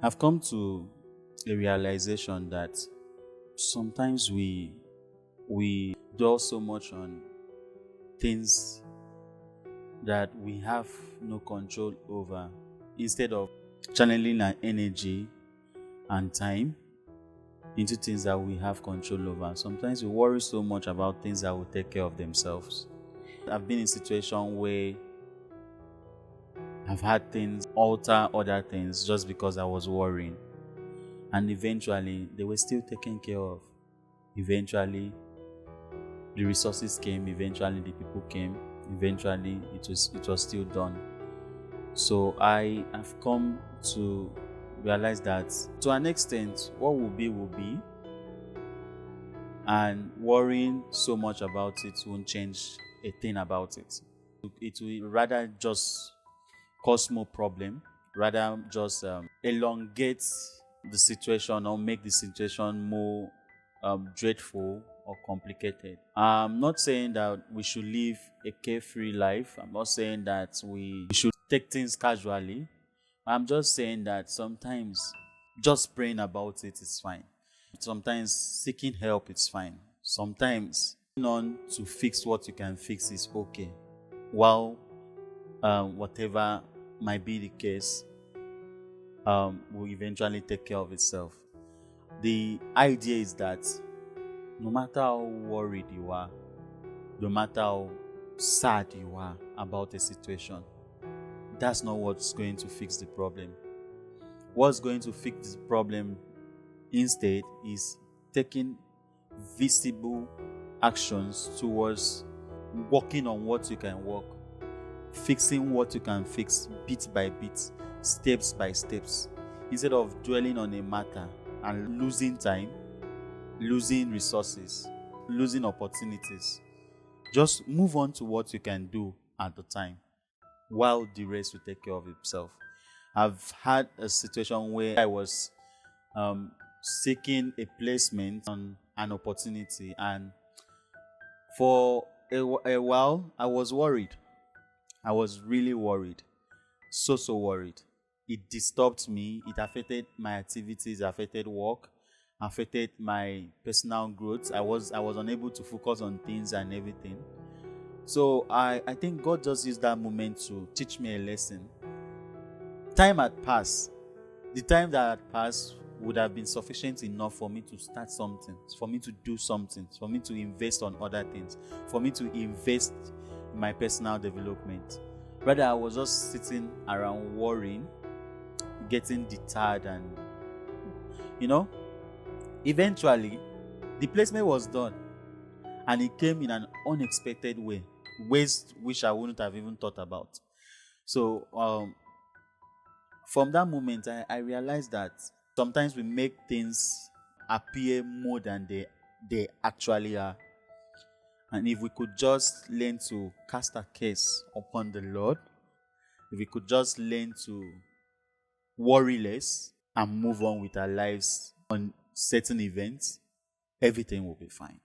I've come to a realization that sometimes we dwell so much on things that we have no control over instead of channeling our energy and time into things that we have control over. Sometimes we worry so much about things that will take care of themselves. I've been in a situation where I've had things alter other things just because I was worrying. And eventually, they were still taken care of. Eventually, the resources came. Eventually, the people came. Eventually, it was still done. So I have come to realize that to an extent, what will be, and worrying so much about it won't change a thing about it. It will rather just cause more problem, rather just elongate the situation or make the situation more dreadful or complicated. I'm not saying that we should live a carefree life. I'm not saying that we should take things casually. I'm just saying that sometimes just praying about it is fine. Sometimes seeking help is fine. Sometimes on to fix what you can fix is okay. While whatever might be the case will eventually take care of itself. The idea is that no matter how worried you are, no matter how sad you are about a situation, that's not what's going to fix the problem. What's going to fix the problem instead is taking visible actions towards working on what you can work, fixing what you can fix bit by bit, steps by steps, instead of dwelling on a matter and losing time, losing resources, losing opportunities. Just move on to what you can do at the time while the rest will take care of itself. I've had a situation where I was seeking a placement on an opportunity, and for a while I was worried. I was really worried. So worried. It disturbed me. It affected my activities, affected work, affected my personal growth. I was unable to focus on things and everything. So I think God just used that moment to teach me a lesson. Time had passed. The time that had passed would have been sufficient enough for me to start something, for me to do something, for me to invest on other things, for me to invest in my personal development. Rather, I was just sitting around worrying, getting deterred, and eventually the placement was done, and it came in an unexpected ways which I wouldn't have even thought about. So from that moment, I realized that sometimes we make things appear more than they actually are. And if we could just learn to cast our case upon the Lord, if we could just learn to worry less and move on with our lives on certain events, everything will be fine.